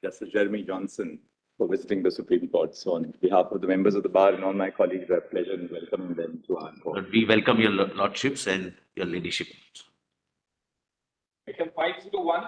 Justice Jeremy Johnson for visiting the Supreme Court. So on behalf of the members of the bar and all my colleagues, I have pleasure in welcoming them to our court. We welcome your lordships and your leadership. Item 501.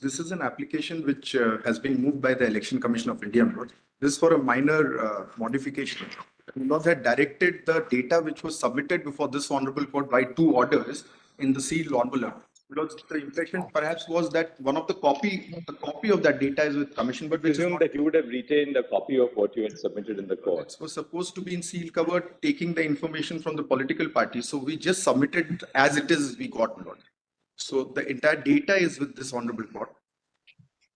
This is an application which has been moved by the Election Commission of India. This is for a minor modification. Lord had directed the data which was submitted before this honorable court by 2 orders in the sealed envelope. Because the impression perhaps was that one of the copy of that data is with commission, but we presume that you would have retained a copy of what you had submitted in the court. It was supposed to be in sealed cover, taking the information from the political party. So we just submitted as it is. We got Lord. So the entire data is with this honorable court.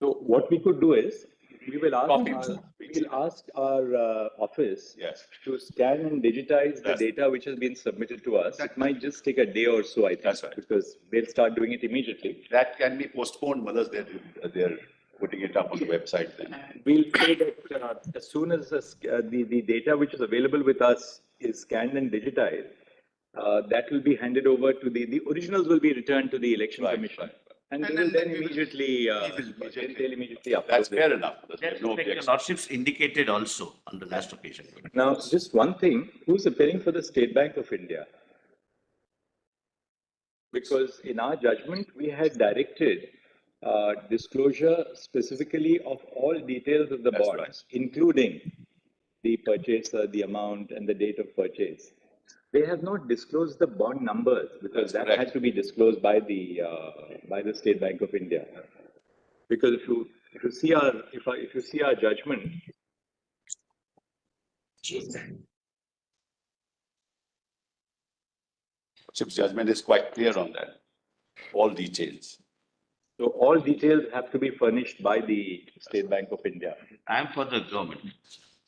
So what we could do is we will ask our office to scan and digitize the data which has been submitted to us. That might just take a day or so, I think, because they'll start doing it immediately. That can be postponed whether they're putting it up on the website then. We'll say that as soon as the data which is available with us is scanned and digitized, that will be handed over to the originals will be returned to the Election Commission. And they will then immediately, they'll immediately upload. That's fair enough. That's no objection. Lordships indicated also on the last occasion. Now, just one thing, who's appearing for the State Bank of India? Because in our judgment, we had directed disclosure specifically of all details of the bonds, including the purchaser, the amount, and the date of purchase. They have not disclosed the bond numbers because that had to be disclosed by the State Bank of India. Because if you see our judgment, Chip's judgment is quite clear on that. All details. So all details have to be furnished by the State Bank of India. I am for the government.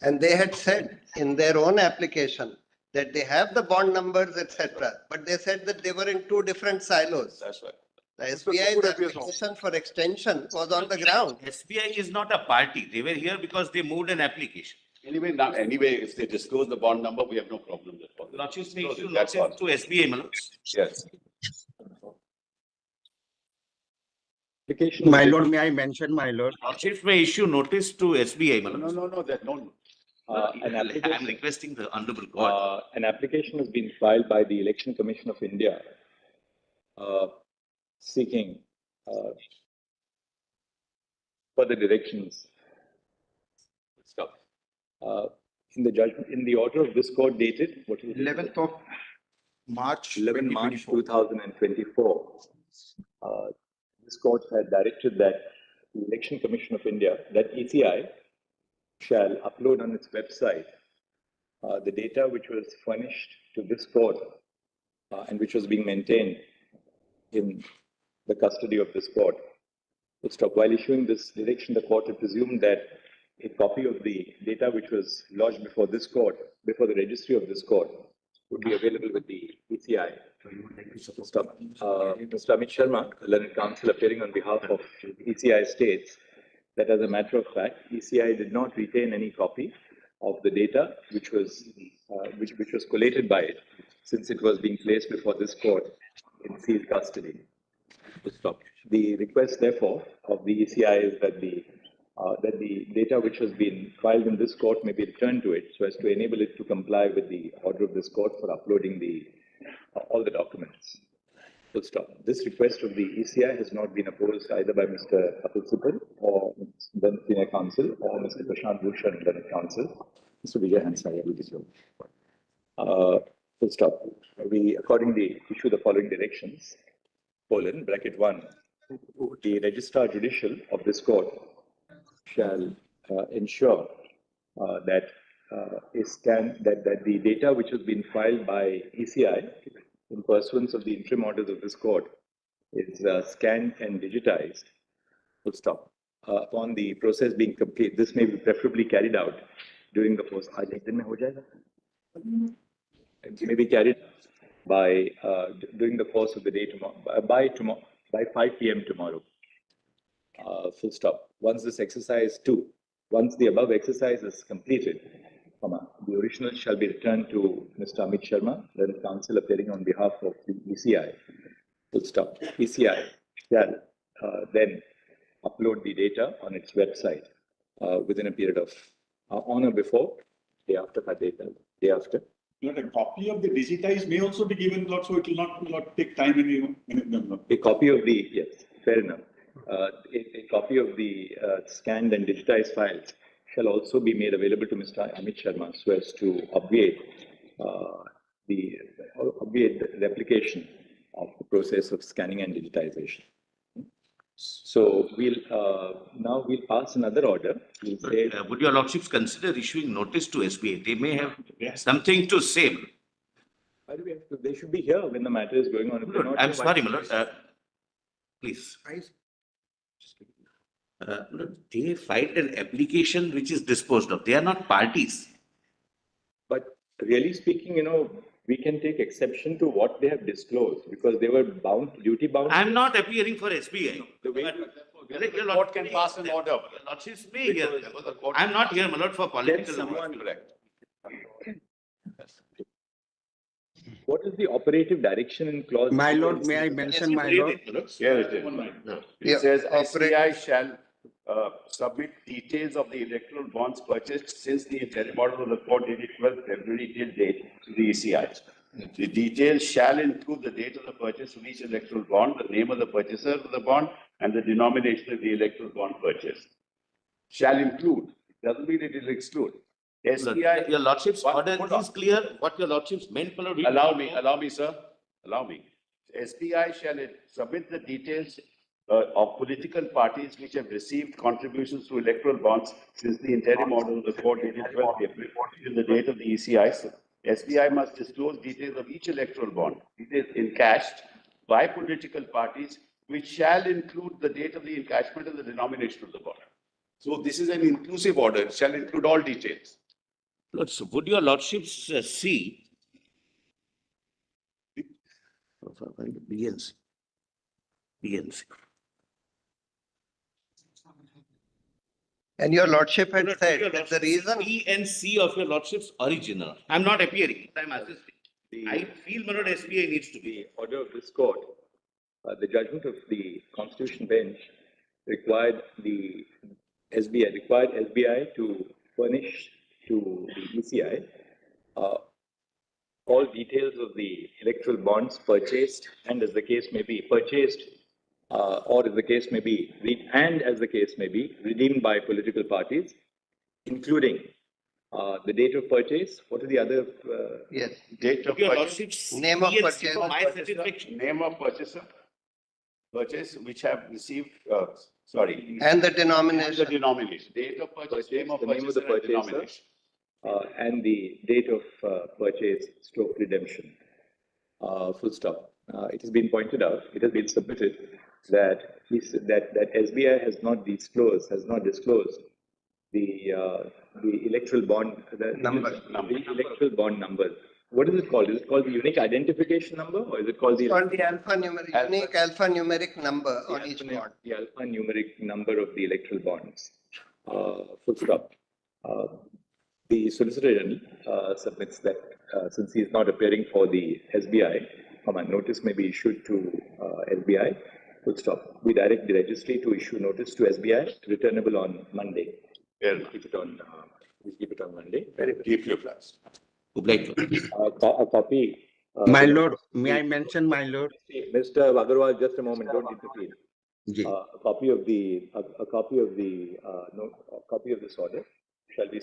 And they had said in their own application that they have the bond numbers, etc. But they said that they were in 2 different silos. That's right. The SBI's application for extension was on the ground. SBI is not a party. They were here because they moved an application. Anyway, if they disclose the bond number, we have no problem with it. Lordships may issue That's notice to SBI, my lords. Yes. My lord, may I mention, my lord? Lordships may issue notice to SBI, my lords. No, that no. I'm requesting the honorable court. An application has been filed by the Election Commission of India seeking further directions. Stop. In the judgment, in the order of this court dated, what is it? 11th of March. 11 March 2024. This court had directed that the Election Commission of India, that ECI, shall upload on its website the data which was furnished to this court and which was being maintained in the custody of this court. While issuing this direction, the court had presumed that a copy of the data which was lodged before this court, before the registry of this court, would be available with the ECI. Mr. Amit Sharma, learned counsel appearing on behalf of ECI states that as a matter of fact, ECI did not retain any copy of the data which was collated by it, since it was being placed before this court in sealed custody. The request, therefore, of the ECI is that the data which has been filed in this court may be returned to it, so as to enable it to comply with the order of this court for uploading all the documents. This request of the ECI has not been opposed either by Mr. Kapil Sibbal or then Senior Counsel or Mr. Tushar, then Counsel. Mr. Vijay Hansaya will be so. We accordingly issue the following directions: (1) the Registrar Judicial of this court shall ensure that the data which has been filed by ECI in pursuance of the interim orders of this court is scanned and digitized. Upon the process being complete, this may be preferably carried out during the course. It may be carried by during the course of the day tomorrow, by 5 p.m. tomorrow. Once the above exercise is completed, the original shall be returned to Mr. Amit Sharma, then counsel appearing on behalf of the ECI. ECI shall then upload the data on its website within a period of on or before, day after, day after. But a copy of the digitized may also be given, Lord, so it will not take time in A copy of the, yes, fair enough. A copy of the scanned and digitized files shall also be made available to Mr. Amit Sharma so as to obviate the replication of the process of scanning and digitization. So now we'll pass another order. We'll say, Would your lordships consider issuing notice to SBI? They may have something to say. why do we have to, they should be here when the matter is going on. If they're not I'm here, why- sorry, my lord. Please. Look, they filed an application which is disposed of. They are not parties. But really speaking, we can take exception to what they have disclosed because they were duty bound. I'm not appearing for SBI. The way But your Court can pass an order. Your lordships may hear. I'm not here, my lord, for political. someone- Correct. What is the operative direction in clause? My lord, may I mention, my lord? Here it is. Yeah, It says operate- SBI shall submit details of the electoral bonds purchased since the interim order of the court dated 12th February till date to the ECI. The details shall include the date of the purchase of each electoral bond, the name of the purchaser of the bond, and the denomination of the electoral bond purchase. Shall include, doesn't mean it will exclude. SBI. Your lordship's One- order hold on. is clear. What your lordships meant, my lord. we- Allow me, sir. Allow me. SBI shall submit the details of political parties which have received contributions to electoral bonds since the interim order of the court dated 12th April till the date of the ECI. SBI must disclose details of each electoral bond, details encashed by political parties, which shall include the date of the encashment and the denomination of the bond. So this is an inclusive order. It shall include all details. Lord, so would your lordships see? BNC. BNC. And your lordship had Lord, said your that the lordships, reason, B and C of your lordship's original. I'm not appearing, I'm assisting. The- I feel, my lord, SBI needs to be. The order of this court, the judgment of the Constitution bench required SBI to furnish to the ECI all details of the electoral bonds purchased and as the case may be purchased or as the case may be redeemed by political parties, including the date of purchase. What are the other? yes, Date of Your purchase. lordships. Name of B and C purchase. for my satisfaction. Name of purchaser, purchase which have received, and the and the denomination. denomination, date of purchase, name of the name of the purchaser and purchaser. denomination. And the date of purchase stroke redemption. Full stop. It has been pointed out, it has been submitted that SBI has not disclosed the electoral bond Number. the electoral bond number. What is it called? Is it called the unique identification number or is it called the? It's called the unique alphanumeric number on each bond. The alphanumeric number of the electoral bonds. Full stop. The Solicitor General submits that since he is not appearing for the SBI, notice may be issued to SBI. Full stop. We direct the registry to issue notice to SBI, returnable on Monday. Fair enough. Keep it on Monday. Keep your plans. A copy. My lord, may I mention, my lord? Mr. Agarwal, just a moment. Don't interfere. Ji. A copy of this order shall be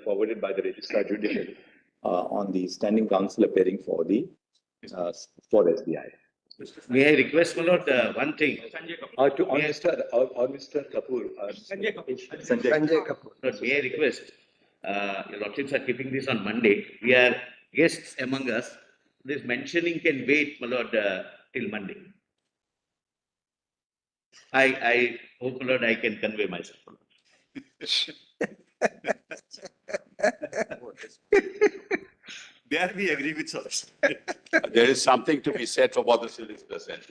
forwarded by the Registrar Judicial on the Standing Counsel appearing for SBI. May I request, my lord, one thing? On Mr. Kapoor. Sanjay Kapoor. Lord, may I request, your lordships are keeping this on Monday. We are guests among us. This mentioning can wait, my lord, till Monday. I hope, my lord, I can convey myself. My lord. There we agree with us. There is something to be said for what the solicitor said.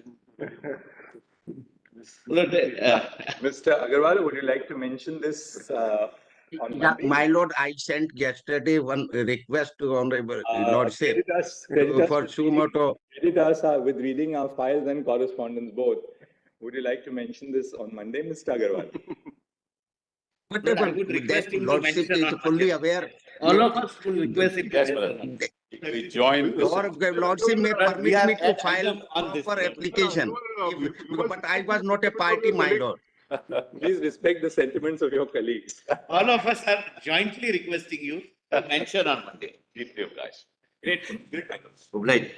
Lord, Mr. Agarwal, would you like to mention this on Yeah, Monday? my lord, I sent yesterday one request to honorable lordship Credit us for sumo to. Credit us with reading our files and correspondence both. Would you like to mention this on Monday, Mr. Agarwal? But Lord, I would request him to Lordship mention is on fully Monday. aware. All of us will request him to Yes, mention brother. on Monday. We join. Your Lordship may But we permit are me to at file item on this, proper sir. application. But I was not a party, my lord. Please respect the sentiments of your colleagues. All of us are jointly requesting you to mention on Monday. Keep them, guys. Great. Great. Obliged.